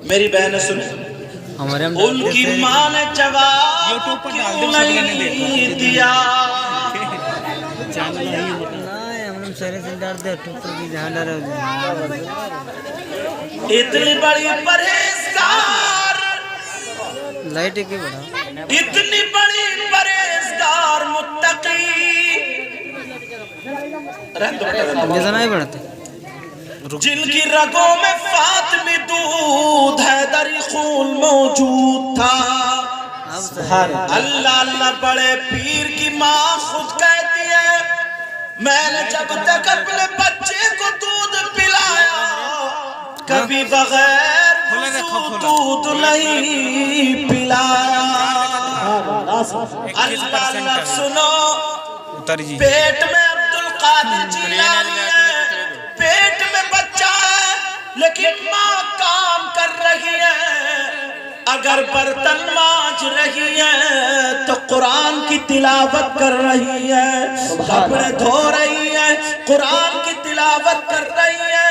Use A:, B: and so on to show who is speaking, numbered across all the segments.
A: میری بہن سن، ان کی ماں نے جواب کیوں نہیں دیا؟ اتنی بڑی پرہیزگار، اتنی بڑی پرہیزگار متقی، جن کی رگوں میں فاطمی دودھ حیدری خون موجود تھا۔ اللہ اللہ، بڑے پیر کی ماں خود کہتی ہے میں نے جب تک اپنے بچے کو دودھ پلایا کبھی بغیر دودھ نہیں پلایا۔ اللہ اللہ سنو، پیٹ میں عبدالقادر جیلانی ہے، پیٹ میں بچہ ہے، لیکن ماں کام کر رہی ہے۔ اگر برتن مانج رہی ہے تو قرآن کی تلاوت کر رہی ہے، کپڑے دھو رہی ہے، قرآن کی تلاوت کر رہی ہے،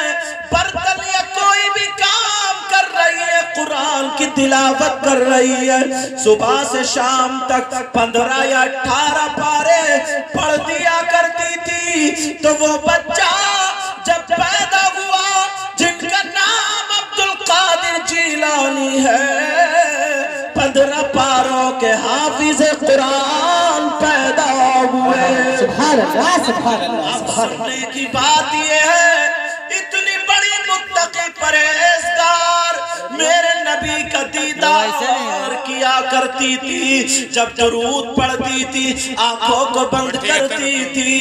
A: برتن یا کوئی بھی کام کر رہی ہے، قرآن کی تلاوت کر رہی ہے۔ صبح سے شام تک 15 یا 18 پارے پڑھ دیا کرتی تھی۔ تو وہ بچہ جب پیدا ہوا جن کا نام عبدالقادر جیلانی ہے، 15 پاروں کے حافظ قرآن پیدا ہوئے۔ سبحان اللہ، سبحان اللہ۔ سننے کی بات یہ ہے، اتنی بڑی متقی پرہیزگار میرے نبی کا دیدار کیا کرتی تھی۔ جب درود پڑھتی تھی آنکھوں کو بند کرتی تھی،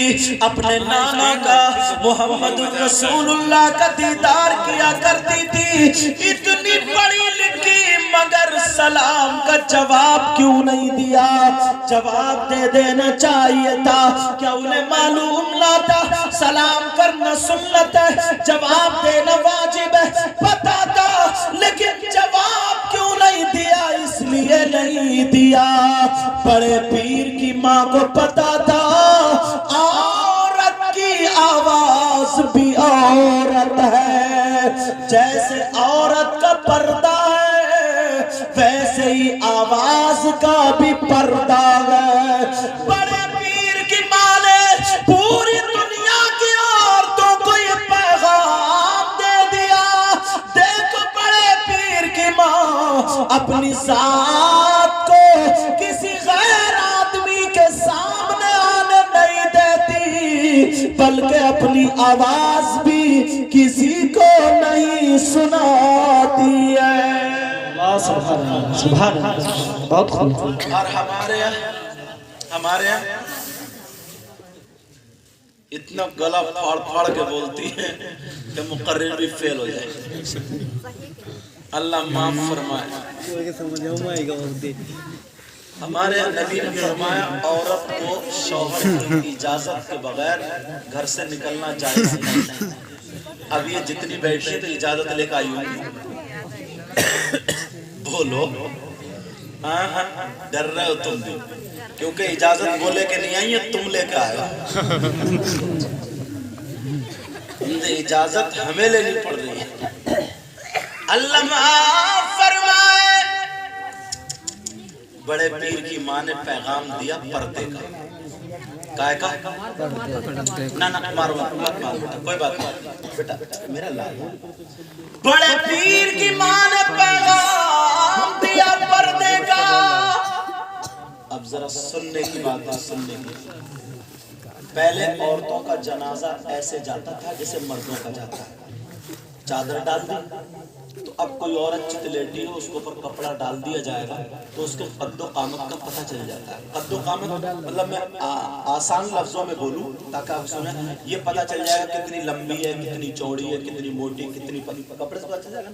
A: اپنے نانا کا محمد رسول اللہ کا دیدار کیا کرتی تھی۔ اتنی بڑی لکھی مگر سلام کا جواب کیوں نہیں دیا؟ جواب دے دینا چاہیے تھا، کیا انہیں معلوم نہ تھا سلام کرنا سنت ہے، جواب دینا واجب ہے؟ پتا تھا، لیکن جواب کیوں نہیں دیا؟ اس لیے نہیں دیا بڑے پیر کی ماں کو پتا تھا عورت کی آواز بھی عورت ہے، جیسے عورت کا پردہ ہے ویسے ہی آواز کا بھی پردہ ہے۔ بڑے پیر کی ماں نے پوری دنیا کی عورتوں کو یہ پیغام دے دیا، دیکھو بڑے پیر کی ماں اپنی ذات کو کسی غیر آدمی کے سامنے آنے نہیں دیتی، بلکہ اپنی آواز بھی کسی کو نہیں سناتی ہے۔ سبحان اللہ، سبحان اللہ، بہت خوب۔ اور ہمارے یہاں اتنا گلا پھاڑ پھاڑ کے بولتی ہے کہ مقرر بھی فیل ہو جائے۔ اللہ معاف فرمائے۔ ہمارے نبی نے فرمایا عورت کو شوہر کی اجازت کے بغیر گھر سے نکلنا جائز نہیں۔ اب یہ جتنی بیٹھی تو اجازت لے کے آئی ہوئی، بولو ہاں ڈر رہے ہو تم بھی، کیونکہ اجازت وہ لے کے نہیں آئی ہے، تم لے کے آئے ہو۔ اجازت ہمیں لینی پڑ رہی ہے۔ اللہ معاف فرمائے۔ بڑے پیر کی ماں نے پیغام دیا پردے کا، کائے کا؟ نہ مارو مت مارو، کوئی بات نہیں بیٹا، میرا لال۔ بڑے پیر کی ماں نے پیغام دیا پردے کا۔ اب ذرا سننے کی بات ہے، سننے کی۔ پہلے عورتوں کا جنازہ ایسے جاتا تھا جیسے مردوں کا جاتا ہے، چادر ڈال دی، تو اب کوئی عورت چت لیٹی ہو اس کو پر کپڑا ڈال دیا جائے گا تو اس کے قد و قامت کا پتہ چل جاتا ہے۔ قد و قامت مطلب میں آسان لفظوں میں بولوں تاکہ آپ سنیں، یہ پتہ چل جائے گا کتنی لمبی ہے، کتنی چوڑی ہے، کتنی موٹی، کتنی کپڑے سے پتہ چل جائے گا۔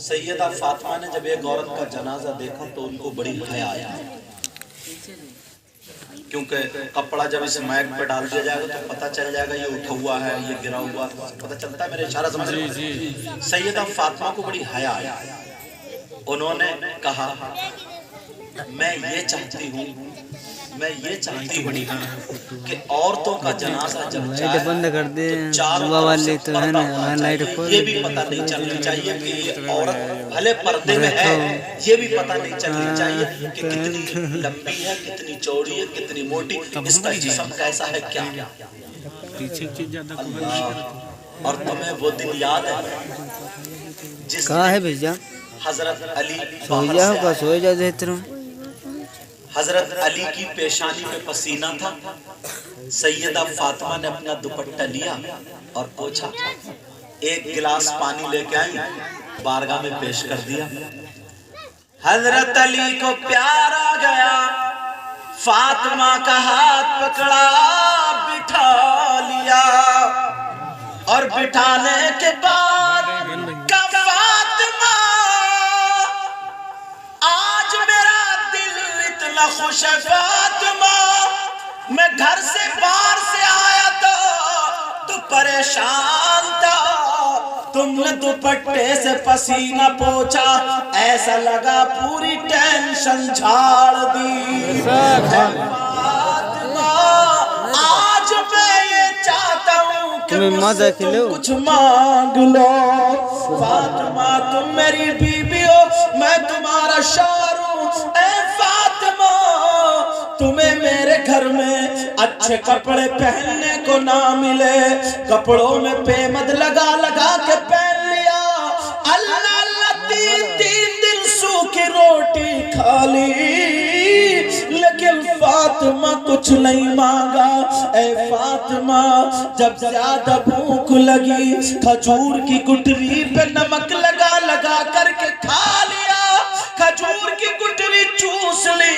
A: سیدہ فاطمہ نے جب ایک عورت کا جنازہ دیکھا تو ان کو بڑی حیا آیا، کیونکہ کپڑا جب اسے مائک پہ ڈال دیا جائے گا تو پتہ چل جائے گا یہ اٹھا ہوا ہے، یہ گرا ہوا ہے، پتہ چلتا ہے، میرے اشارہ سمجھ رہے ہیں۔ سیدہ فاطمہ کو بڑی حیا آیا، انہوں نے کہا میں یہ چاہتی ہوں میں یہ چاہتی ہوں کہ عورتوں کا جنازہ جب جائے
B: بند کر دے
A: تو چاروں طرف سے پردہ ہونا چاہیے. یہ بھی پتہ نہیں چلنا چاہیے کہ یہ عورت بھلے پردے میں ہے, یہ بھی پتہ نہیں چلنا چاہیے کہ کتنی لمبی ہے, کتنی چوڑی ہے, کتنی موٹی, اس کا جسم کیسا ہے, کیا. اور تمہیں وہ دن یاد ہے جس حضرت علی حضرت علی کی پیشانی پہ پسینہ تھا, سیدہ فاطمہ نے اپنا دوپٹہ لیا اور پوچھا, ایک گلاس پانی لے کے آئی, بارگاہ میں پیش کر دیا. حضرت علی کو پیار آ گیا, فاطمہ کا ہاتھ پکڑا, بٹھا لیا, اور بٹھانے کے بعد فاطمہ آج میرا دل اتنا خوش ہے فاطمہ, میں گھر سے باہر سے آیا تھا تو پریشان تھا, تم نے دوپٹے سے پسینہ پوچھا, ایسا لگا پوری ٹینشن جھاڑ دی. فاطمہ آج میں یہ چاہتا ہوں کہ مجھ سے تم کچھ مانگ لو. فاطمہ تم میری بیوی ہو, میں تمہارا شوہر ہوں. اے فاطمہ تمہیں میرے گھر میں اچھے کپڑے پہننے کو نہ ملے, کپڑوں میں پیمد لگا لگا کے پہن لیا. اللہ اللہ 3 دن سوکھی روٹی کھا لی, لیکن فاطمہ کچھ نہیں مانگا. اے فاطمہ جب زیادہ بھوک لگی, کھجور کی گٹری پہ نمک لگا لگا کر کے کھا لیا, کھجور کی گٹری چوس لی,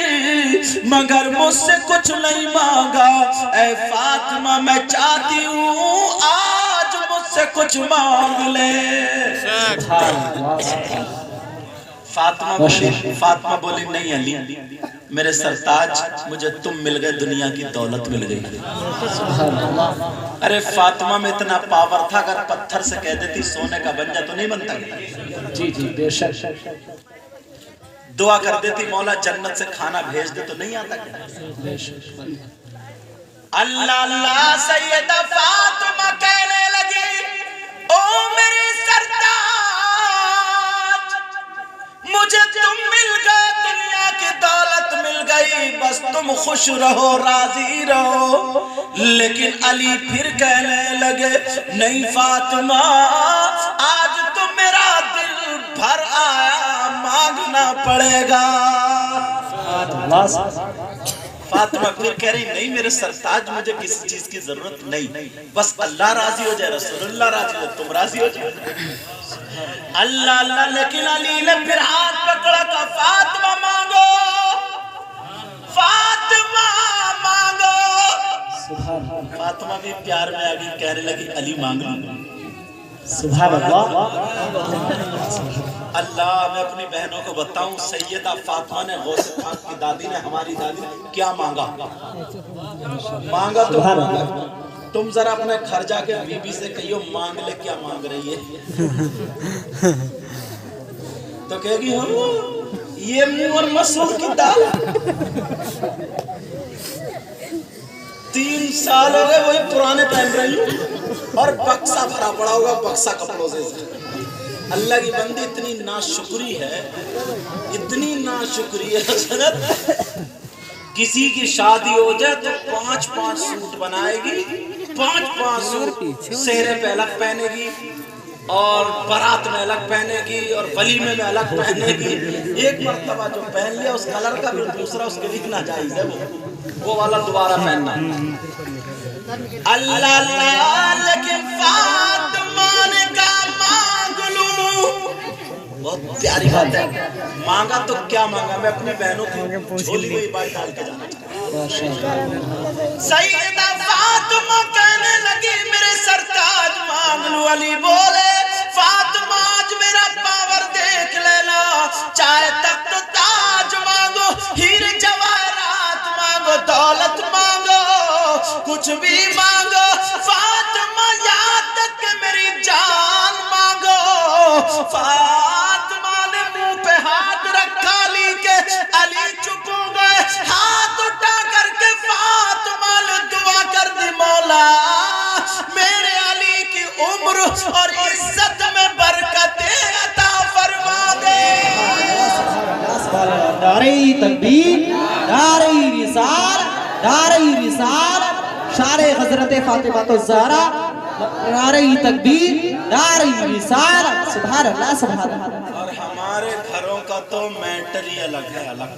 A: مگر مجھ سے کچھ نہیں مانگا. اے فاطمہ میں چاہتی ہوں آج مجھ سے کچھ مانگ لے. فاطمہ بولی, نہیں علی میرے سرتاج, مجھے تم مل گئے, دنیا کی دولت مل گئی. ارے فاطمہ میں اتنا پاور تھا, اگر پتھر سے کہہ دیتی سونے کا بن جا تو نہیں بنتا. جی جی بے شک. دعا کر دیتی مولا جنت سے کھانا بھیج دے تو نہیں آتا. اللہ اللہ سیدہ فاطمہ کہنے لگی, او میرے سرتاج مجھے تم مل گئے, دنیا کی دولت مل گئی, بس تم خوش رہو, راضی رہو. لیکن علی پھر کہنے لگے, نہیں فاطمہ آج تو میرا دل بھر آیا, مانگنا پڑے گا. فاطمہ پھر کہہ رہی, نہیں میرے سرتاج مجھے کسی چیز کی ضرورت نہیں, بس اللہ راضی ہو جائے, رسول اللہ راضی ہو, تم راضی ہو جائے. اللہ اللہ. لیکن علی نے پھر ہاتھ پکڑا کہ فاطمہ مانگو, فاطمہ مانگو. فاطمہ بھی پیار میں آگئی, کہنے لگی علی مانگ لوں. سبحان اللہ. اللہ میں اپنی بہنوں کو بتاؤں, سیدہ فاطمہ نے غوث پاک کی دادی نے, ہماری دادی نے کیا مانگا تو مانگا. تم ذرا اپنے گھر جا کے بی بی سے کہیو مانگ لے, کیا مانگ رہی ہے, تو کہے گی یہ منہ اور مسور کی دال. 3 سال ہو گئے وہی پرانے پہن رہی ہوں, اور بکسا بھرا پڑا ہوگا, بکسا کپڑوں سے. اللہ کی بندی اتنی ناشکری ہے, اتنی ناشکری ہے حضرت, کسی کی شادی ہو جائے تو 5 سوٹ بنائے گی, 5 سوٹ سہرے پہ الگ پہنے گی, اور برات میں الگ پہنے گی, اور ولیمے میں الگ پہنے گی. ایک مرتبہ جو پہن لیا اس کلر کا, پھر دوسرا اس کے لیے ناجائز ہے, وہ والا دوبارہ پہننا. اللہ اللہ. لیکن فاطمہ نے کہا مانگ لوں. بہت پیاری بات ہے, مانگا تو کیا مانگا, میں اپنی بہنوں کی جھولی میں بات ڈال کے جانا چاہتا ہوں. سیدہ فاطمہ کہنے لگی میرے سرتاج مانگ لوں. علی بولے, فاطمہ آج میرا پاور دیکھ لینا, چاہے تخت و تاج مانگو, ہیرے جواہرات مانگو, دولت مانگو, کچھ بھی مانگو. فاطمہ یہاں تک کہ میری جان مانگو. فاطمہ نے منہ پہ ہاتھ رکھا, علی کے, علی چپ ہو گئے, ہاتھ اٹھا کر عمر اور عزت میں برکتیں عطا فرما دے.
B: نعرہ تکبیر، نعرہ رسالت، نعرہ رسالت، شان حضرت فاطمہ الزہرا، نعرہ تکبیر، نعرہ رسالت. سبحان اللہ سبحان اللہ.
A: اور ہمارے گھروں کا تو میٹر ہی الگ ہے. الگ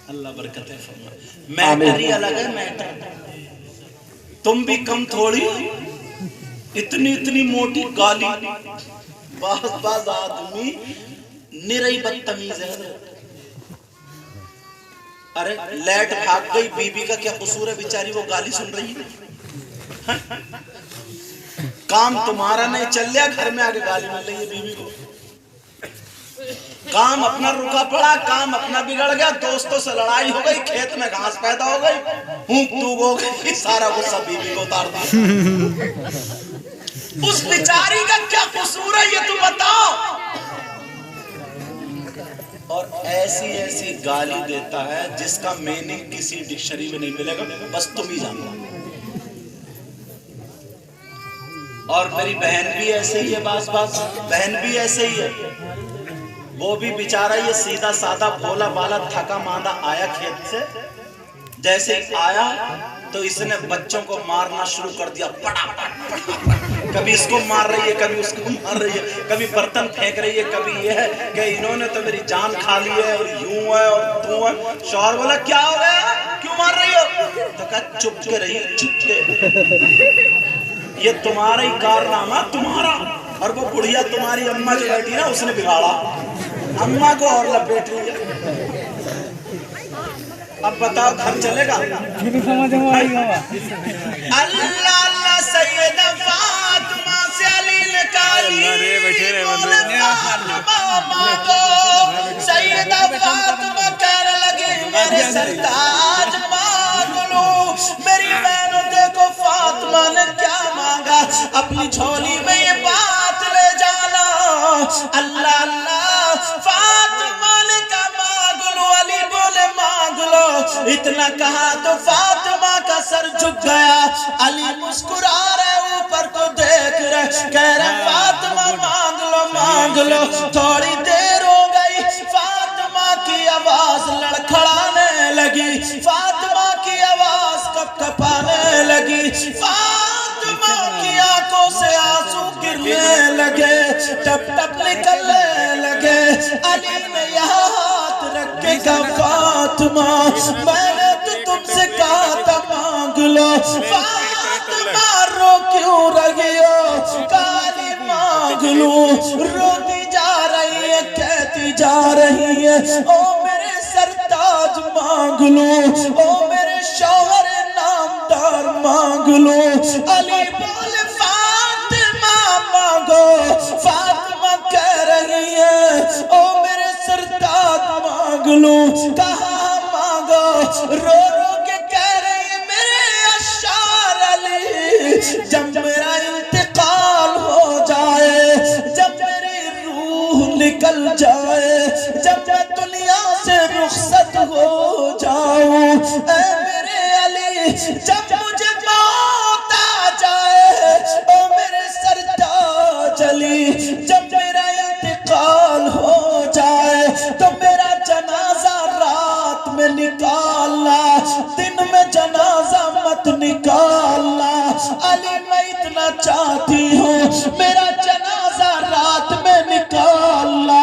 A: اللہ برکتیں فرمائے. میٹر ہی الگ ہے. میٹر تم بھی کم تھوڑی، اتنی موٹی گالی. بعض آدمی نرئی بدتمیز ہے. ارے لیٹ بھاگ گئی، بی کا کیا قصور ہے بیچاری، وہ گالی سن رہی ہے. کام تمہارا نہیں چل لیا، گھر میں آگے گالی مل رہی ہے بیوی کو. کام اپنا رکا پڑا، کام اپنا بگڑ گیا، دوستوں سے لڑائی ہو گئی، کھیت میں گھاس پیدا ہو گئی، ہونک توگ ہو گئی، سارا غصہ بیوی کو اتار دیا. اس بیچاری کا کیا قصور ہے یہ تو بتاؤ. اور ایسی گالی دیتا ہے جس کا میننگ کسی ڈکشنری میں نہیں ملے گا، بس تم ہی جانو. اور میری بہن بھی ایسے ہی ہے، بہن بھی ایسے ہی ہے. وہ بھی بیچارہ یہ سیدھا سادہ بھولا بالا تھکا ماندہ آیا کھیت سے. جیسے آیا تو اس نے بچوں کو مارنا شروع کر دیا. پڑا پڑا پڑا، کبھی اس کو مار رہی ہے، کبھی اس کو مار رہی ہے، کبھی برتن پھینک رہی ہے، کبھی یہ ہے کہ انہوں نے تو میری جان کھا لی ہے، اور یوں ہے اور تو ہے. شوہر بولا کیا ہو گیا، کیوں مار رہی ہو؟ تو کہا چپ کے رہی، چپ کے. یہ تمہارا ہی کارنامہ، تمہارا. اور وہ بڑھیا تمہاری اماں جو بیٹھی نا، اس نے بگاڑا. اماں کو اور لپیٹ رہی ہے. اب بتاؤ گھر چلے گا؟ اللہ سیدہ فاطمہ سے علی نے کہا سیدہ فاطمہ کہنے لگی میرے سرتاج مانگ لو. میری بہنوں دیکھو فاطمہ نے کیا مانگا، اپنی جھولی میں یہ بات لے جانا. اللہ فاطمہ نے کہا مانگ لو. علی بولے مانگ لو. اتنا کہا تو فاطمہ کا سر جھک گیا. علی مسکرا رہے، اوپر کو دیکھ رہے، کہہ رہے فاطمہ مانگ لو مانگ لو. تھوڑی دیر ہو گئی، فاطمہ کی آواز لڑکھڑانے لگی، فاطمہ کی آواز کپ کپانے لگی، فاطمہ کی آنکھوں سے آنسو گرنے لگے، ٹپ ٹپ نکلنے لگے. علی نے یہاں ہاتھ رکھ کے کہا فاطمہ میں نے تو تم سے کہا تھا مانگ لو. فاطمہ رو کیوں رہی ہو؟ علی مانگ لو. روتی جا رہی ہے، کہتی جا رہی ہے او میرے سرتاج مانگ لو، او میرے شوہر نامدار مانگ لو. علی بولے فاطمہ مانگو. فاطمہ کہہ رہی ہے او میرے سرتاج مانگ لو. کہاں مانگو؟ رو رو کے کہہ رہی ہے میرے اشعار علی، جب میرا انتقال ہو جائے، جب میری روح نکل جائے، جب میں دنیا سے رخصت ہو جاؤں، اے میرے علی جب مجھے موت آ جائے، او میرے سرتاج علی جب میرا انتقال ہو جائے تو میرا جنازہ رات میں نکالنا، دن میں جنازہ مت نکالنا. علی میں اتنا چاہتی ہوں میرا جنازہ رات میں نکالنا.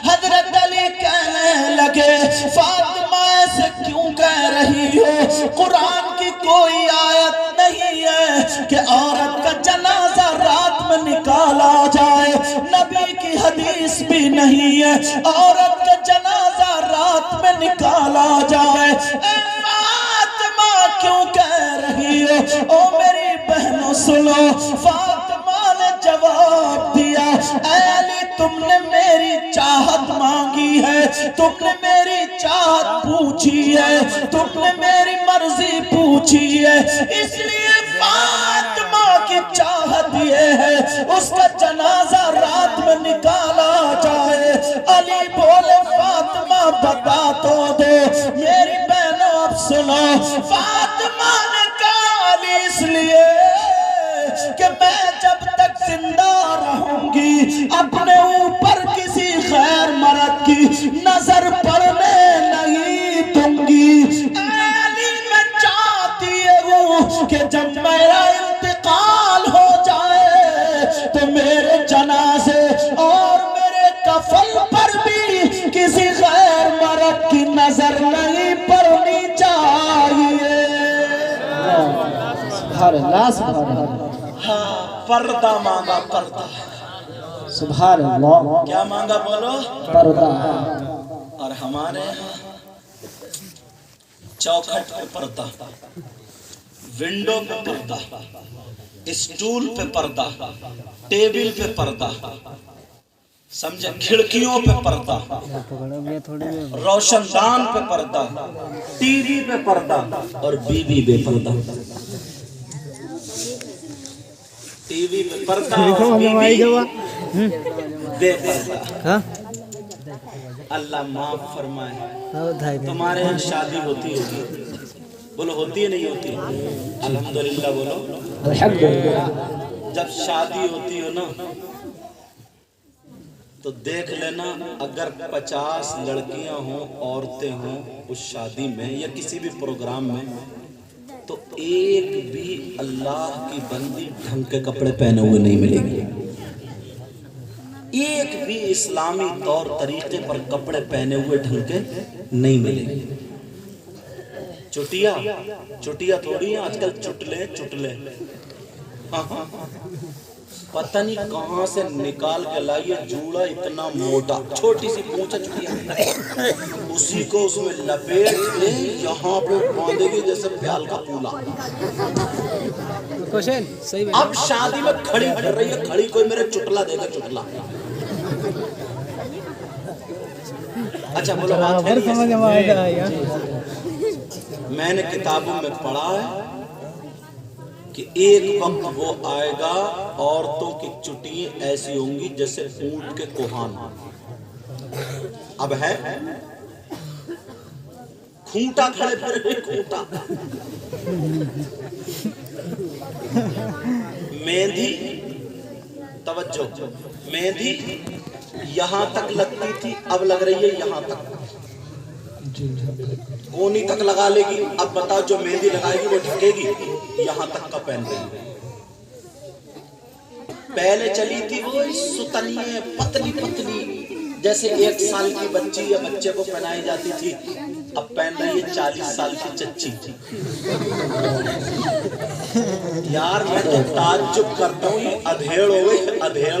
A: حضرت علی کہنے لگے فاطمہ ایسے کیوں کہہ رہی ہو؟ قرآن کی کوئی آیت نہیں ہے کہ عورت کا جنازہ رات میں نکالا جائے. نبی کی حدیث بھی نہیں ہے عورت کا جنازہ رات میں نکالا جائے. اے فاطمہ کیوں کہہ رہی ہو؟ او میری بہنوں سنو. فاطمہ نے جواب دیا اے علی تم نے میری چاہت مانگی ہے، تم نے میری چاہت پوچھی ہے، تم نے میری مرضی پوچھی ہے، اس لیے فاطمہ کی چاہت یہ ہے اس کا جنازہ رات میں نکالا جائے. علی بولے فاطمہ بتا تو دو. میری بہنوں اب سنو. فاطمہ نے کہا علی اس لیے کہ کہ میں جب تک زندہ رہوں گی اپنے اوپر کسی غیر مرد کی نظر پڑنے نہیں دوں گی۔ اے علی میں چاہتی ہوں کہ جب میرا انتقال ہو جائے تو میرے جنازے اور میرے کفن پر بھی کسی غیر مرد کی نظر نہیں پڑنی چاہیے۔
B: سبحان اللہ سبحان اللہ۔
A: ہاں پردہ مانگا پردہ،
B: سبحان اللہ۔
A: کیا مانگا بولو؟
B: پردہ۔
A: اور ہمارے ہاں چوکھٹ پہ پردہ، ونڈو پہ پردہ، اسٹول پہ پردہ، ٹیبل پہ پردہ، سمجھے، کھڑکیوں پہ پردہ، روشن دان پہ پردہ، ٹی وی پہ پردہ اور بیوی بے پردہ۔ ٹی وی پہ پردہ اور بیوی بے پردہ۔ اللہ معاف فرمائے۔ تمہارے یہاں شادی ہوتی ہوگی، بولو ہوتی ہے نہیں ہوتی؟ الحمدللہ بولو
B: الحمدللہ۔
A: جب شادی ہوتی ہو نا تو دیکھ لینا، اگر 50 لڑکیاں ہوں، عورتیں ہوں اس شادی میں یا کسی بھی پروگرام میں، تو ایک بھی اللہ کی بندی ڈھنگ کے کپڑے پہنے ہوئے نہیں ملے گی، ایک بھی اسلامی طور طریقے پر کپڑے پہنے ہوئے ڈھنگ کے نہیں ملے گی۔ چٹیا تھوڑی ہیں آج کل، چٹلے پتہ نہیں کہاں سے نکال کے لائیے، جوڑا اتنا موٹا، چھوٹی سی پونچھ چٹیا، اسی کو اس میں لپیٹ کے یہاں پہ باندھے گی جیسے پیال کا پولا۔ اب شادی میں کھڑی کر رہی ہے، کھڑی کوئی میرے چٹلا دے گا، چٹلا۔ اچھا بولو بات ہے، میں نے کتابوں میں پڑھا ہے کہ ایک وقت وہ آئے گا عورتوں کی چٹیاں ایسی ہوں گی جیسے اونٹ کے کوہان۔ اب ہے کھونٹا کھڑے پھرے، کھونٹا، مہندی، توجہ، مہندی یہاں تک لگتی تھی، اب لگ رہی ہے یہاں تک، کونی تک لگا لے گی۔ اب بتاؤ جو مہندی لگائے گی وہ ڈھکے گی، یہاں تک کا پہن رہی ہے۔ پہلے چلی تھی وہ ستنیے پتلی پتلی، جیسے 1 سال کی بچی یا بچے کو پہنائی جاتی تھی، اب پہن رہی ہے 40 سال کی چچی۔ یار میں تو تعجب کرتا ہوں، یہ ادھیڑ ہو گئی، ادھیڑ،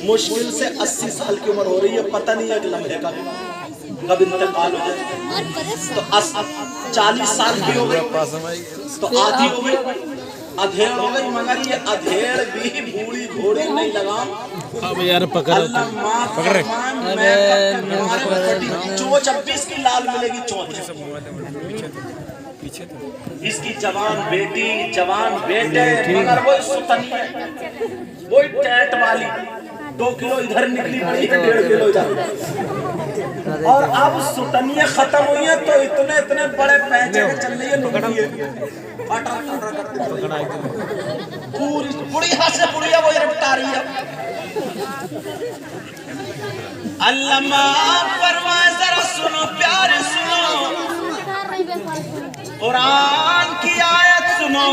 A: مشکل سے 80 سال کی عمر ہو رہی ہے، پتہ نہیں ایک لمحے کا کب انتقال ہو جائے، تو 40 سال کی ہو گئی تو آدھی ہو گئی، ادھیڑ ہو گئی، مگر یہ ادھیڑ بھی بوڑھی گھوڑی نہیں لگا۔ اللہ معاف فرمائے، میں کب تک چونچ اب بھی اس کی لال ملے گی، چونچ، اس کی جوان بیٹی، جوان بیٹے، مگر وہی ستنی ہے، وہی ٹیٹ والی، 2 کلو ادھر نکلی پڑی ہے، 1.5 کلو ادھر، اور اب ستنیاں ختم ہوئی ہیں تو اتنے بڑے پہنچے کے چل رہی ہے، نکلی ہے، پوری بڑھیا سے بڑھیا وہی رپٹا رہی ہے۔ اللہ معاف فرمائے، ذرا سنو پیارے، سنو قرآن کی آیت سنو،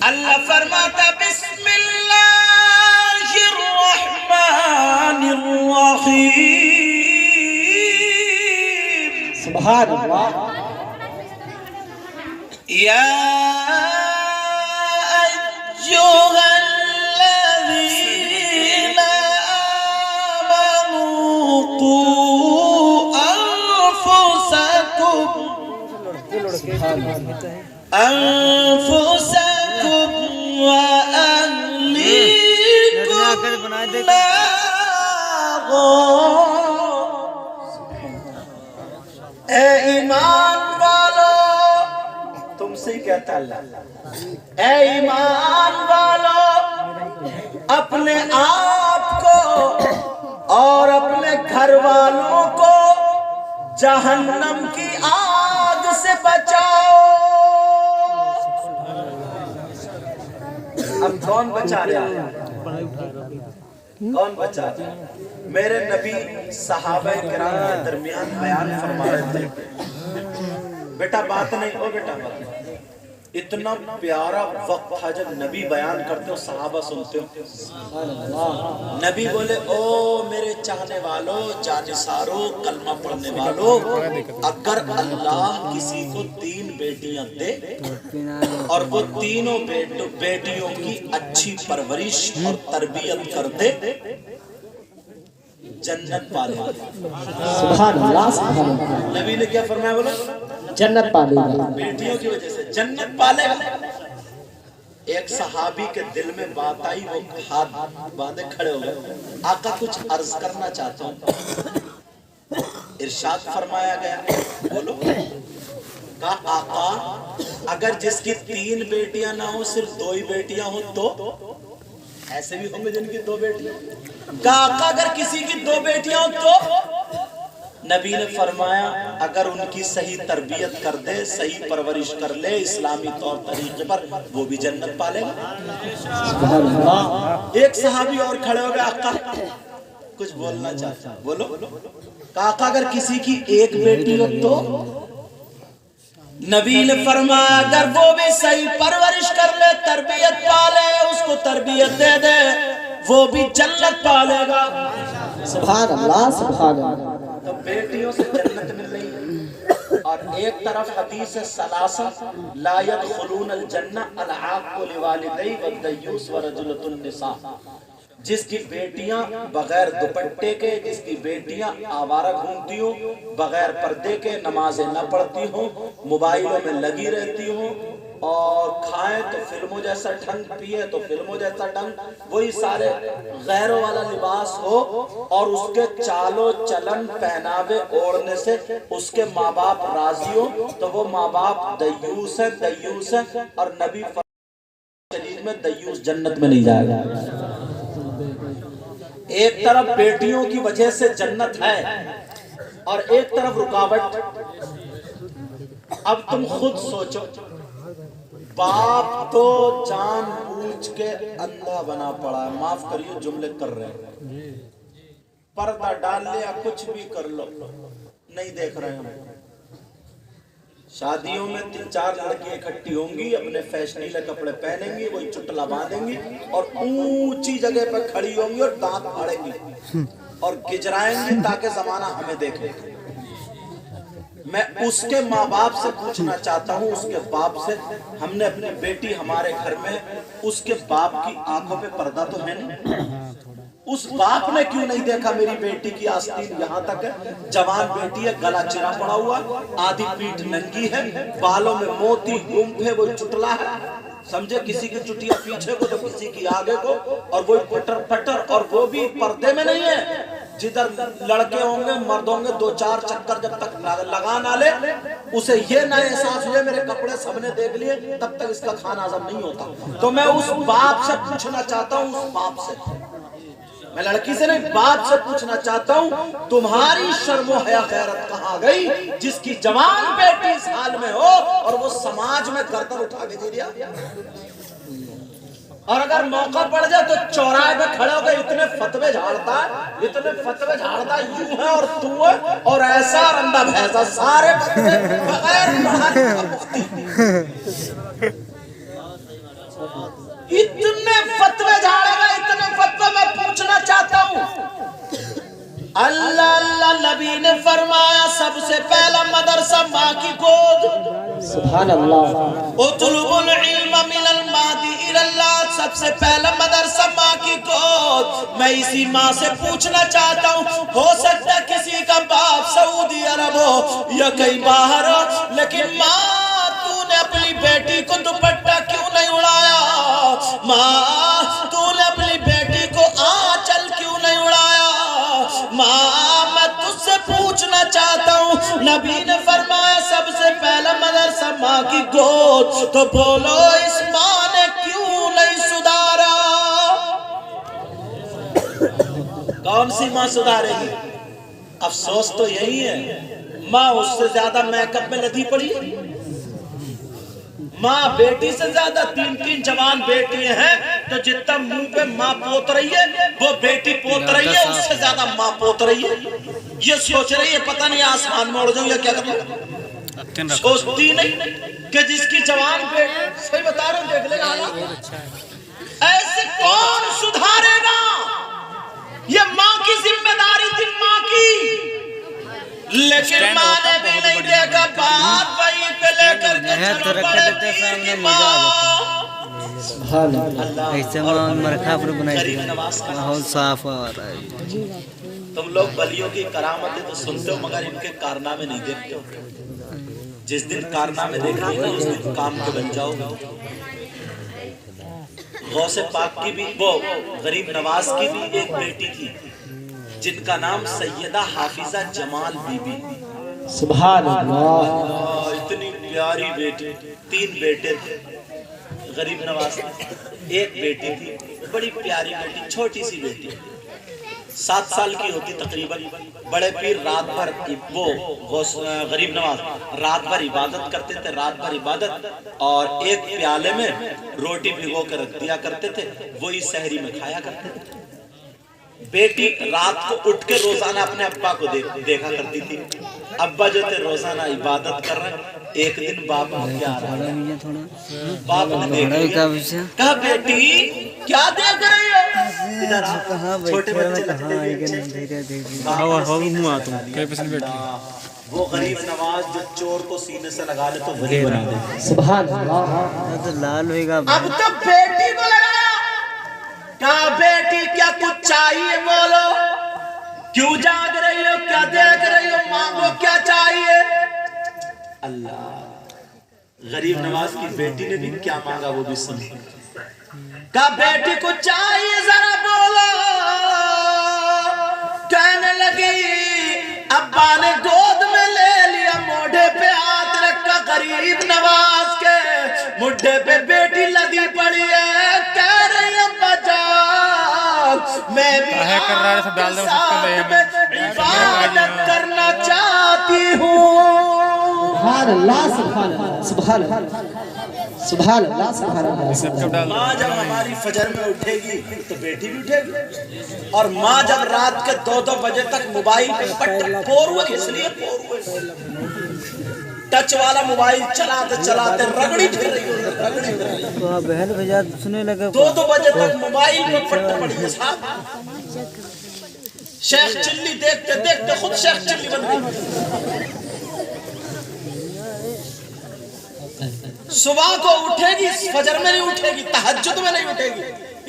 A: اللہ فرماتا بسم اللہ الرحمن الرحیم،
B: سبحان اللہ۔
A: یا ایھا الذین آمنوا قوا انفسکم واہلیکم نارا۔ اے ایمان والو، تم سے ہی کہتا اللہ، اے ایمان والو، اپنے آپ کو اور اپنے گھر والوں کو جہنم کی آگ سے بچاؤ۔ اب کون بچا رہا ہے؟ کون بچا رہا ہے؟ میرے نبی صحابہ کرام کے درمیان بیان فرما رہے تھے، بیٹا بات نہیں، او بیٹا بات نہیں۔ اتنا پیارا وقت تھا جب نبی بیان کرتے ہو صحابہ سنتے ہو، نبی بولے او میرے چاہنے والوں، جانثاروں، کلمہ پڑھنے والوں، اگر اللہ کسی کو 3 بیٹیاں دے اور وہ تینوں بیٹیوں کی اچھی پرورش اور تربیت کر دے، جنت پالے گا۔
B: سبحان اللہ سبحان اللہ،
A: نبی نے کیا فرمایا بولو؟
B: جنت پالے گا،
A: بیٹیوں کی وجہ سے جنت پالے گا۔ ایک صحابی کے دل میں بات آئی، وہ ہاتھ باندھے کھڑے ہو گئے، آقا کچھ عرض کرنا چاہتا ہوں۔ ارشاد فرمایا گیا، بولو۔ کہا آقا اگر جس کی 3 بیٹیاں نہ ہوں، صرف 2 ہی بیٹیاں ہوں تو؟ ایسے بھی ہوں گے جن کی 2 بیٹیاں۔ کہا آقا اگر کسی کی 2 بیٹیاں ہوں تو؟ نبی نے فرمایا اگر ان کی صحیح تربیت کر دے، صحیح پرورش کر لے اسلامی طور طریقے پر، وہ بھی جنت پالے گا۔
B: سبحان اللہ۔
A: ایک صحابی اور کھڑے ہو گئے، آقا کچھ بولنا چاہتا، بولو۔ کہا آقا اگر کسی کی 1 بیٹی ہو تو؟ نبی نے فرمایا اگر وہ بھی صحیح پرورش کر لے، تربیت پالے، اس کو تربیت دے دے، وہ بھی جنت پالے گا۔
B: سبحان اللہ سبحان اللہ۔
A: تو بیٹیوں سے جنت مل رہی ہے، اور ایک طرف حدیث ثلاثہ لا يدخلون الجنہ العاق لوالدی والدیوس ورجلۃ النساء، جس کی بیٹیاں بغیر دوپٹے کے، جس کی بیٹیاں آوارہ گھومتی ہوں، بغیر پردے کے، نمازیں نہ پڑھتی ہوں، موبائلوں میں لگی رہتی ہوں، اور کھائیں تو فلموں جیسا ڈھنگ، پیے تو فلموں جیسا ڈھنگ، وہی سارے غیروں والا لباس ہو، اور اس کے چالو چلن پہناوے اوڑھنے سے اس کے ماں باپ راضی ہو، تو وہ ماں باپ دیوس ہے، دیوس ہے، اور نبی شریف میں دیوس جنت میں نہیں جائے گا۔ ایک طرف بیٹیوں کی وجہ سے جنت ہے اور ایک طرف رکاوٹ۔ اب تم خود سوچو، باپ تو جان بوجھ کے اندھا بنا پڑا ہے، معاف کریے جملے کر رہے ہیں، پردہ ڈال لیا، کچھ بھی کر لو، نہیں دیکھ رہے ہیں۔ شادیوں میں 3-4 لڑکیاں اکٹھی ہوں گی، اپنے فیشنیلے کپڑے پہنیں گی، وہی چٹلا باندھیں گی اور اونچی جگہ پہ کھڑی ہوں گی اور دانت پھاڑیں گی اور گجرائیں گی تاکہ زمانہ ہمیں دیکھے۔ میں اس کے ماں باپ سے پوچھنا چاہتا ہوں، اس کے باپ سے، ہم نے اپنی بیٹی ہمارے گھر میں، اس کے باپ کی آنکھوں پہ پردہ تو ہے نہیں؟ اس باپ نے کیوں نہیں دیکھا میری بیٹی کی آستین یہاں تک ہے، جوان بیٹی ہے، گلا چرا پڑا ہوا، آدھی پیٹھ ننگی ہے، بالوں میں موتی گمپھے، وہ چٹلا ہے، سمجھے، کسی کی چٹیا پیچھے کو تو کسی کی آگے کو، اور وہ پٹر پٹر، اور وہ بھی پردے میں نہیں ہے۔ جدھر لڑکے ہوں گے، مرد ہوں گے، 2-4 چکر جب تک لگا نہ لے، اسے یہ نہ احساس ہوئے میرے کپڑے سب نے دیکھ لیے، تب تک اس کا کھانا ہضم نہیں ہوتا۔ تو میں اس باپ سے پوچھنا چاہتا ہوں، اس باپ سے، میں لڑکی سے نہیں، باپ سے پوچھنا چاہتا ہوں، تمہاری شرم و حیا غیرت کہاں گئی جس کی جوان بیٹی اس حال میں ہو اور وہ سماج میں گردن اٹھا کے دے دیا؟ اور اگر موقع پڑ جائے تو چوراہے پہ کھڑے ہو کے اتنے فتوے جھاڑتا ہے، اتنے فتوے جھاڑتا ہے، یوں ہے اور تو ہے اور ایسا رندہ بھیسا، سارے فتوے بغیر پڑھانے کا مفتی، اتنے فتوے جھاڑے گا، اتنے فتوے۔ میں پوچھنا چاہتا ہوں، اللہ اللہ نبی نے فرمایا سب سے پہلا مدرسہ ماں کی گود،
B: سبحان اللہ۔
A: اطلب العلم من المادی الاللہ، سب سے پہلا مدرسہ ماں کی گود۔ میں اسی ماں سے پوچھنا چاہتا ہوں، ہو سکتا ہے کسی کا باپ سعودی عرب ہو یا کہیں باہر ہو، لیکن ماں تو نے اپنی بیٹی کو دوپٹہ کیوں نہیں اڑایا؟ ماں تو نے اپنی بیٹی کو آنچل کیوں نہیں اڑایا؟ ماں میں تجھ سے پوچھنا چاہتا ہوں، نبی نے فرمایا سب سے پہلا مدرسہ ماں کی گود، تو بولو اس ماں نے کیوں نہیں سدھارا؟ کون سی ماں سدھارے گی؟ افسوس تو یہی ہے، ماں اس سے زیادہ میک اپ میں لدی پڑی، ماں بیٹی سے زیادہ 3 جوان بیٹی ہیں، تو جتنا منہ پہ ماں پوت رہی ہے وہ بیٹی پوت رہی ہے، اس سے زیادہ ماں پوت رہی ہے. یہ سوچ رہی ہے پتہ نہیں آسمان میں اڑ جاؤں یا کیا کروں. سوچتی نہیں کہ جس کی جوان بیٹی، صحیح بتا رہا ہوں، دیکھ لے گا ایسے کون سدھارے گا. یہ ماں کی ذمہ داری تھی، ماں کی، لیکن ماں نے بھی نہیں دیکھا. بات وہیں پہ لے کر کے چلو بڑے پیر کی ماں.
B: سبحان اللہ.
C: ایسے مرکھا پر بنائی ماحول صاف ہو رہا ہے.
A: تم لوگ بلیوں کی کرامتیں تو سنتے ہو مگر ان کے کارنامے نہیں دیکھتے ہو. جس دن کارنامے دیکھیں گے اس دن کام کے بن جاؤ گے. غوث پاک کی بھی، وہ غریب نواز کی بھی ایک بیٹی تھی جن کا نام سیدہ حافظہ جمال بی بی.
B: سبحان اللہ.
A: اتنی پیاری بیٹی. 3 بیٹے تھے غریب نواز کی. ایک بیٹی تھی بڑی پیاری بیٹی، چھوٹی سی بیٹی، 7 سال کی ہوتی تقریباً. بڑے پیر رات بھر، وہ غریب نواز رات بھر عبادت کرتے تھے، رات بھر عبادت، اور ایک پیالے میں روٹی بھگو کر رکھ دیا کرتے تھے، وہی سحری میں کھایا کرتے تھے. بیٹی رات کو اٹھ کے روزانہ اپنے ابا کو دیکھا کرتی تھی. ابا جو تھے روزانہ عبادت کر رہے ہیں. ایک دن باپ نے کیا رہا، باپ نے دیکھ لیا، کہا بیٹی کیا دیکھ رہی ہو؟ ادھر آ. چھوٹے بچے لگتے تھے. وہ غریب نواز جو چور کو سینے سے لگا لے تو ولی بنا دے.
B: سبحان اللہ.
C: لال ہوئے گا.
A: اب تو بیٹی کو لگایا، کہا بیٹی کیا کچھ چاہیے بولو، کیوں جاگ رہی ہو، کیا دیکھ رہی ہو، مانگو کیا چاہیے. اللہ، غریب نواز کی بیٹی نے بھی کیا مانگا وہ بھی سن. کہا بیٹی کو چاہیے ذرا بولو. کہنے لگی ابا نے گود میں لے لیا، موڑھے پہ ہاتھ رکھا غریب نواز کے، موڑھے پہ بیٹی لگی پڑی ہے. کہہ رہی ابا جان میں بھی آپ کے ساتھ میں عبادت کرنا چاہتی ہوں.
B: سبحان اللہ. سبحان اللہ. سبحان اللہ. سبحان اللہ. سبحان اللہ.
A: ماں جب ہماری فجر میں اٹھے گی تو بیٹی بھی اٹھے گی. اور ماں جب رات کے 2 بجے تک موبائل پہ پور ہوئے، اس لیے پور ہوئے، ٹچ والا موبائل چلاتے چلاتے رگڑی پھر رہی ہو.
C: بہن بجا سننے لگا
A: 2 بجے تک موبائل میں پٹ پڑی ہے صاحب. شیخ چلی دیکھتے دیکھتے خود شیخ چلی بن گئی. صبح کو اٹھے گی، فجر میں نہیں اٹھے گی، تہجد میں نہیں اٹھے گی.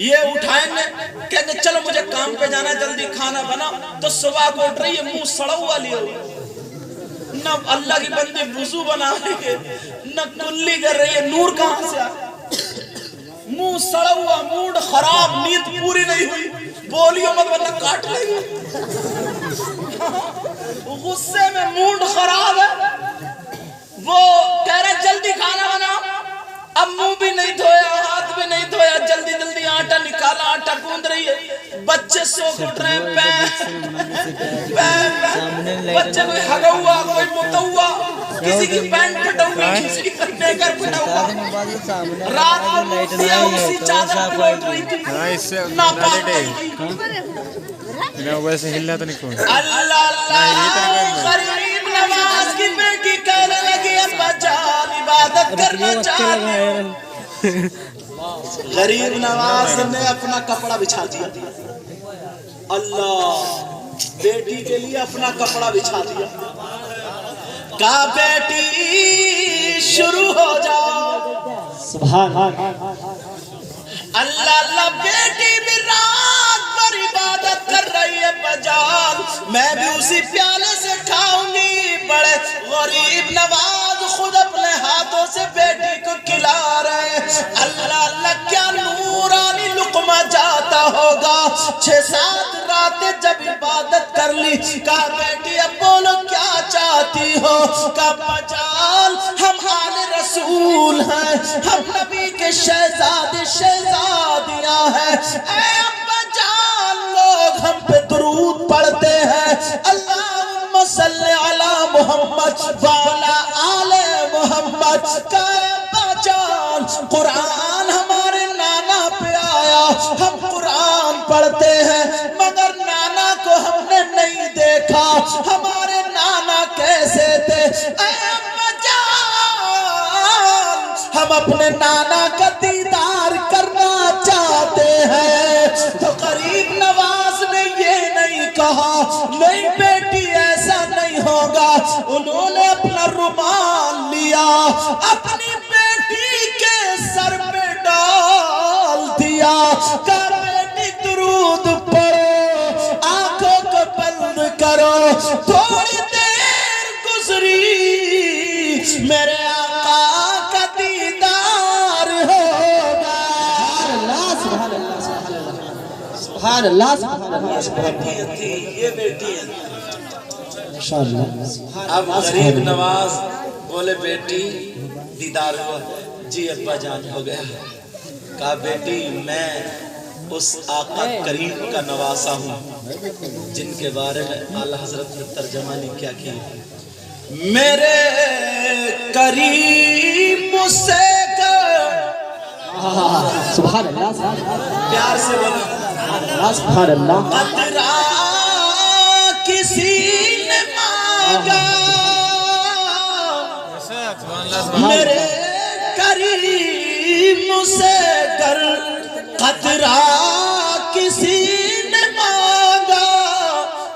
A: یہ اٹھائیں گے کہیں گے چلو مجھے کام پہ جانا، جلدی کھانا بنا. تو صبح کو اٹھ رہی ہے، منہ سڑا ہوا لیے ہوئے، نہ اللہ کی بندی وضو بنا رہی ہے، نہ کلی کر رہی ہے. نور کہاں سے آیا؟ منہ سڑا ہوا، موڈ خراب، نیند پوری نہیں ہوئی. بولیو مت ورنہ کاٹ لیں گے. غصے میں موڈ خراب ہے. وہ کہہ رہے جلدی کھانا بنا. اب منہ بھی نہیں دھویا، ہاتھ بھی نہیں دھویا، جلدی جلدی آٹا نکالا، آٹا گوندھ رہی ہے. بچے سو اٹھ رہے ہیں، بچے کوئی ہگا ہوا، کوئی متا ہوا، کسی کی پینٹ پھٹا ہوئی، کسی کی نیکر پھٹا ہوا. رات کو مٹیا اسی چادر پہ اٹھ رہی تھی، ناپاک
D: ویسے ہلنا تو نہیں.
A: اللہ اللہ. غریب نواز کی بیٹی کہنے لگی ابا جان عبادت کرنا چاہتی ہوں. غریب نواز نے اپنا کپڑا بچھا دیا. اللہ، بیٹی کے لیے اپنا کپڑا بچھا دیا. کہا بیٹی شروع ہو جاؤ.
B: سبحان اللہ.
A: اللہ اللہ. بیٹی بھی رات بھر عبادت کر رہی ہے. بجان میں بھی اسی پیالے سے کھاؤں گی. بڑے غریب نواز خود اپنے ہاتھوں سے بیٹی کو کھلا رہے. اللہ اللہ، کیا نورانی لقمہ جاتا ہوگا. 6-7 راتیں جب عبادت کر لی. کہا بیٹی اب بولو کیا چاہتی ہو. کہا بجان ہم آل رسول ہیں، ہم نبی کے شہزادے شہزادیاں ہیں. اے ابا جان لوگ ہم پہ درود پڑھتے ہیں. اللہم صلی علی محمد وعلی آل محمد. کہا ابا جان اپنے نانا کا دیدار کرنا چاہتے ہیں تو غریب نواز نے یہ نہیں کہا نہیں بیٹی ایسا نہیں ہوگا. انہوں نے اپنا رومال لیا اپنی بیٹی کے سر پہ ڈال دیا. کہا بیٹی درود پڑھو آنکھوں کو بند کرو. تھوڑی دیر گزری میرے آقا کا دیدار ہوگا.
B: سبحان اللہ سبحان اللہ سبحان اللہ.
A: یہ بیٹی ہے. اب غریب نواز بولے بیٹی دیدار ہوا. جی ابا جان ہو گیا. کہا بیٹی میں اس آقا کریم کا نواسا ہوں جن کے بارے میں اعلیٰ حضرت نے ترجمہ نہیں کیا کی. میرے کریم سے
B: سبحان اللہ
A: پیار سے بولا
B: سبحان اللہ.
A: قطرہ کسی نے مانگا میرے کریم سے گر قطرہ کسی نے مانگا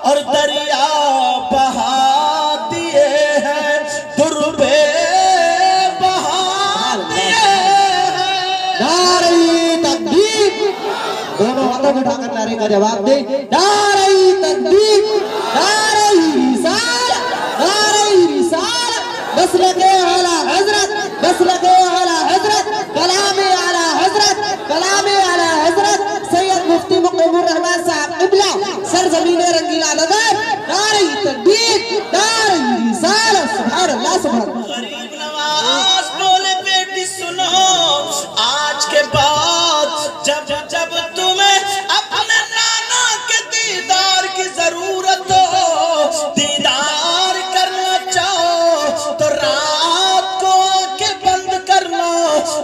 A: اور دریا بہا دیے ہیں دربے بہا دیے ہیں.
B: نعرہ تکبیر. دونوں ہاتھوں کو اٹھا کر نعرے کا جواب دے. نعرہ تکبیر نعرہ رسالت نعرہ رسالت. مسلک اعلیٰ حضرت مسلک اعلیٰ حضرت کلام اعلیٰ حضرت کلام اعلیٰ حضرت سید مفتی مقیم الرحمن صاحب قبلہ سرزمین رنگیلا نگر. نعرہ تکبیر نعرہ رسالت. سبحان اللہ سبحان اللہ.
A: غریب نواز بولے بیٹی سنو آج کے بعد جب جب تمہیں اپنے نانا کے دیدار کی ضرورت ہو دیدار کرنا چاہو تو رات کو آنکھیں بند کرنا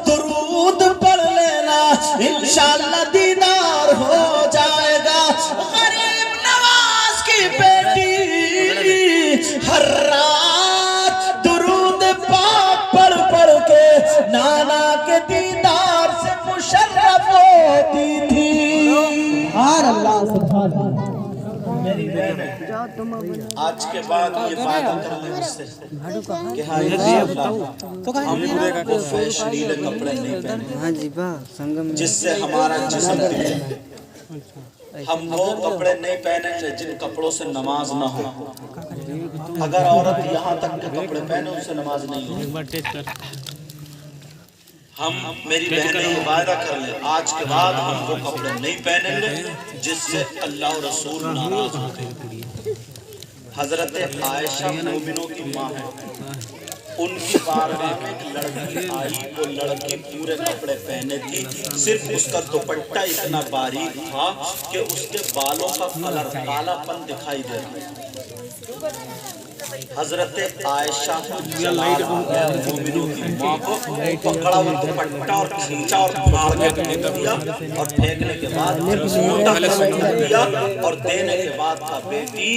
A: درود پڑھ لینا انشاءاللہ دیدار ہو جائے گا. غریب نواز کی بیٹی ہر رات درود پاک پڑھ پڑھ کے نانا کے دیدار سے مشرف ہوتی تھی.
B: سبحان اللہ سبحان اللہ.
A: میری بہن آج کے بعد یہ وعدہ کر لیں مجھ سے کہ ہاں ہم وہ فیشنیلے کپڑے نہیں پہنے جس سے ہمارا جسم دکھے. ہم وہ کپڑے نہیں پہنیں گے جن کپڑوں سے نماز نہ ہو. اگر عورت یہاں تک کے کپڑے پہنے ان سے نماز نہیں ہو. ہم میری بہنیں یہ وعدہ کر لیں آج کے بعد ہم وہ کپڑے نہیں پہنیں گے جس سے اللہ و رسول ناراض ہوتے. حضرت عائشہ مومنوں کی ماں ہے. ان کی بارگاہ میں ایک لڑکی آئی. وہ لڑکی پورے کپڑے پہنے تھی صرف اس کا دوپٹہ اتنا باریک تھا کہ اس کے بالوں کا کلر کالا پن دکھائی دے رہا. حضرت عائشہ مومنوں کی ماں کو پکڑا وہ دوپٹہ اور کھینچا اور پھاڑ کے پھینک دیا اور پھینکنے کے بعد دیا اور دینے کے بعد کہا بیٹی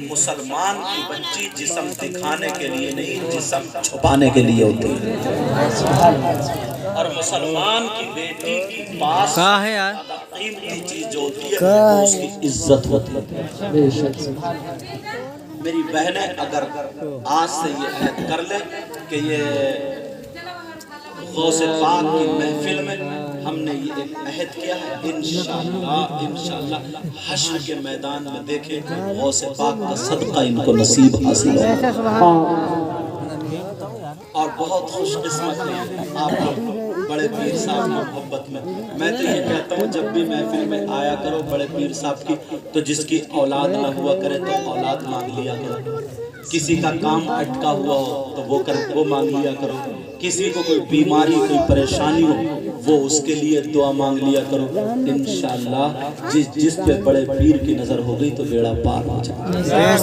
A: مسلمان کی بچی جسم دکھانے کے لیے نہیں جسم چھپانے کے لیے ہوتی ہے. اور مسلمان کی بیٹی کی پاس قیمتی چیز جو ہوتی ہے وہ اس کی عزت ہوتی ہے. میری بہنیں اگر آج سے یہ عہد کر لیں کہ یہ غوث پاک کی محفل میں ہم نے یہ ایک عہد کیا ہے انشاءاللہ حشر کے میدان میں دیکھیں غوث پاک کا صدقہ ان کو نصیب حاصل ہوگا. اور بہت خوش قسمت ہیں آپ لوگ بڑے پیر صاحب کی محبت میں تو یہ کہتا ہوں جب بھی محفل میں آیا کرو بڑے پیر صاحب کی تو جس کی اولاد نہ ہوا کرے تو اولاد مانگ لیا کرو. کسی کا کام اٹکا ہوا ہو تو وہ مانگ لیا کرو. کسی کو کوئی بیماری کوئی پریشانی ہو وہ اس کے لیے دعا مانگ لیا کرو. انشاءاللہ جس پہ بڑے پیر کی نظر ہو گئی تو بیڑا پار ہو جائے.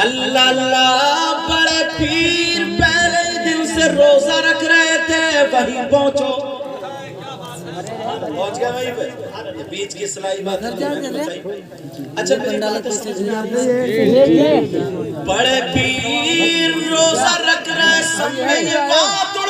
A: اللہ اللہ بڑے پیر پہلے دن سے روزہ رکھ رہے تھے وہیں پہنچو. پہنچ گیا وہیں پہ بیچ کی صلاحی بات. اچھا بڑے پیر روزہ رکھ رہے سب میں یہ بات اڑ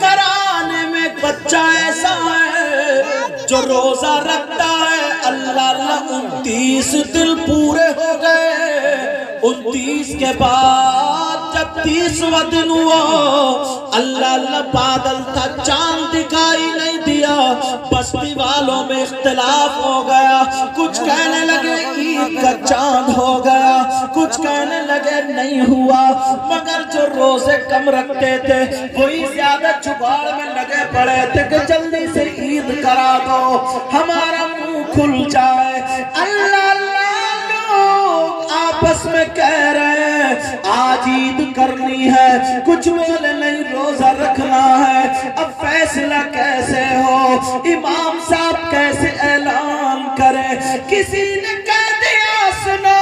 A: گھرانے میں ایک بچہ ایسا ہے جو روزہ رکھتا ہے. اللہ اللہ 29 دن پورے ہو گئے. 29 کے بعد جب 30واں دن ہوا, اللہ اللہ بادل تھا, چاند دکھائی نہیں دیا. بستی والوں میں اختلاف ہو گیا. کچھ کہنے لگے عید کا چاند ہو گیا, کچھ کہنے لگے نہیں ہوا. مگر جو روزے کم رکھتے تھے وہی زیادہ جگاڑ میں لگے پڑے تھے کہ جلدی سے عید کرا دو, ہمارا منہ کھل جائے. اللہ اللہ لوگ آپس میں کہہ رہے ہیں آج عید کرنی ہے, کچھ بولے نہیں روزہ رکھنا ہے. اب فیصلہ کیسے ہو, امام صاحب کیسے اعلان کرے. کسی نے کہہ دیا سنو,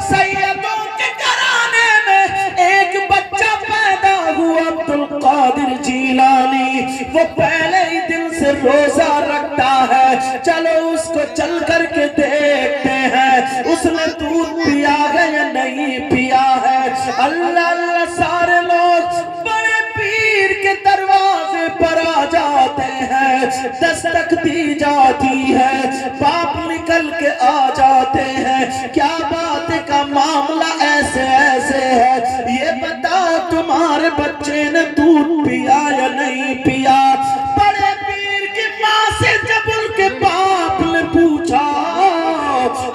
A: سیدوں کے گھرانے میں ایک بچہ پیدا ہوا عبدالقادر جیلانی, وہ پہلے ہی دن سے روزہ رکھتا ہے. چلو اس کو چل کر کے دیکھتے ہیں اس نے دودھ پیا ہے یا نہیں پیا ہے. اللہ اللہ سارے لوگ بڑے پیر کے دروازے پر آ جاتے ہیں, دستک دی جاتی ہے, باپ نکل کے آ جاتے ہیں. کیا بات کا معاملہ ایسے ایسے ہے, یہ بتاؤ تمہارے بچے نے دودھ پیا یا نہیں پیا. بڑے پیر کی ماں سے جب ان کے باپ نے پوچھا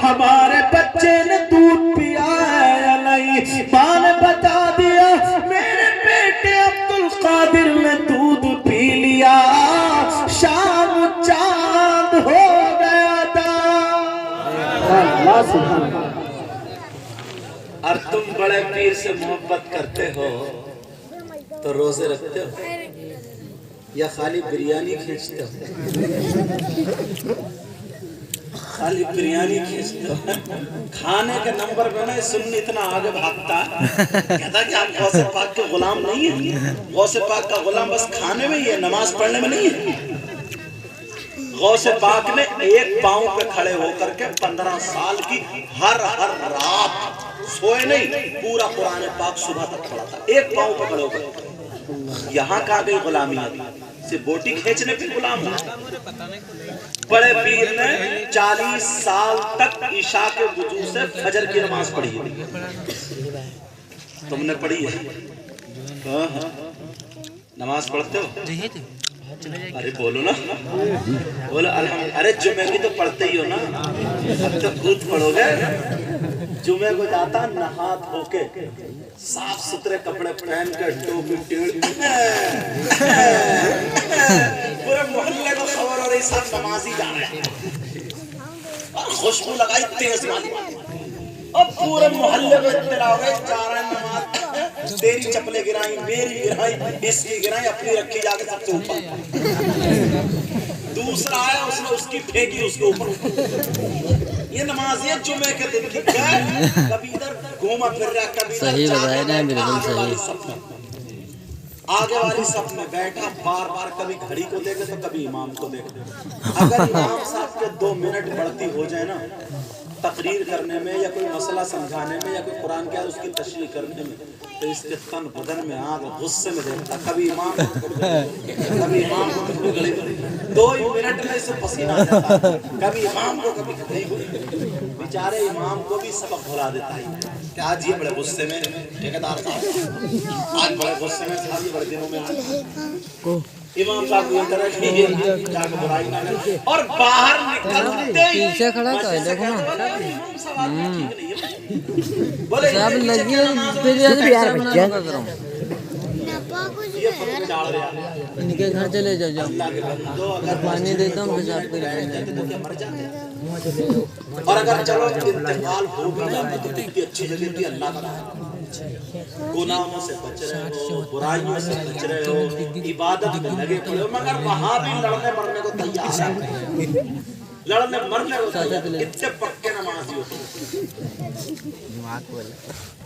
A: ہمارے بچے نے دودھ پیا ہے یا نہیں, ماں نے بتا دیا میرے بیٹے عبدالقادر نے دودھ پی لیا, شام چاند ہو گیا تھا. اللہ سبحانہ. اور تم بڑے پیر سے محبت کرتے ہو تو روزے رکھتے ہو یا خالی بریانی کھینچتے ہو؟ خالی بریانی کھینچتے ہو. کھانے کے نمبر میں نا سنی اتنا آگے بھاگتا کہتا کہ آپ غوث پاک کے غلام نہیں ہیں. غوث پاک کا غلام بس کھانے میں ہی ہے, نماز پڑھنے میں نہیں ہے. غوث پاک نے ایک پاؤں پہ کھڑے ہو کر کے 15 سال کی ہر رات سوئے نہیں, پورا قرآن پاک صبح تک پڑھا تھا ایک پاؤں پہ کھڑے ہو کر. یہاں کہاں گئی غلامی, سے بوٹی کھینچنے پہ غلام تھا. بڑے پیر نے 40 سال تک عشاء کے وضو سے فجر کی نماز پڑھی ہے. تم نے پڑھی ہے؟ نماز پڑھتے ہو؟ ارے بولو نا, بولو الحمد. ارے جمعہ کی تو پڑھتے ہی ہو نا, اب تو خود پڑھو گے. جمعہ کو جاتا نہا دھو کے صاف ستھرے کپڑے پہن کے ٹوپی ٹیڑھ پورے محلے کو خبر ہو رہی سب نمازی جا رہے ہیں, خوشبو لگائی تیز والی, اب پورے محلے کو اطلاع ہو گئی جا رہے ہیں نماز. تیری چپلیں گرائیں, میری گرائیں, اس کی گرائیں, اپنی رکھی جا کے سب سے اوپر. دوسرا آیا اس نے اس کی پھینکی اس کے اوپر. یہ نمازی جمعے کے دن کی کبھی ادھر گھوما پھر رہا, کبھی ادھر آگے والی صف میں بیٹھا, بار بار کبھی گھڑی کو دیکھے تو کبھی امام کو دیکھے. اگر امام صاحب کے 2 منٹ بڑھتی ہو جائے نا تقریر کرنے میں یا کوئی مسئلہ سمجھانے میں یا کوئی قرآن کیا اس کی تشریح کرنے میں, تو اس کے تن بدن میں آگ غصے میں دیکھتا. کبھی امام کو گھڑی کو 2 منٹ میں اسے پسینہ آ جاتا, کبھی امام کو کبھی گھڑی کو. بیچارے امام کو بھی سبق بھلا دیتا ہے کہ آج یہ بڑے غصے میں ٹھیکیدار صاحب آج بڑے غصے میں صاحب یہ بڑے دنوں میں امام صاحب کو اندر رکھیے جا کے برائی نہ کریں. اور باہر نکلتے ہی
C: پیچھے کھڑا تھا دیکھو نا,
A: بولے
C: صاحب لگی ہے یار بچہ ان کے گھر چلے جاؤ, پانی دیتا ہوں پیشاب کے.
A: اور اگر چلو انتقال ہو بھی جائے تو کتنی اچھی جگہ تھی اللہ کا. گناہوں سے بچ رہے ہو, برائیوں سے بچ رہے ہو, عبادت میں لگے پڑے ہو, مگر وہاں بھی لڑنے مرنے کو تیار ہے. لڑنے مرنے کو تیار, اتنے پکے نمازی ہوتے.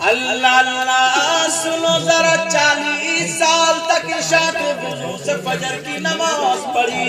A: اللہ اللہ سنو ذرا 40 سال تک عشاء کے وضو سے فجر کی نماز پڑھی.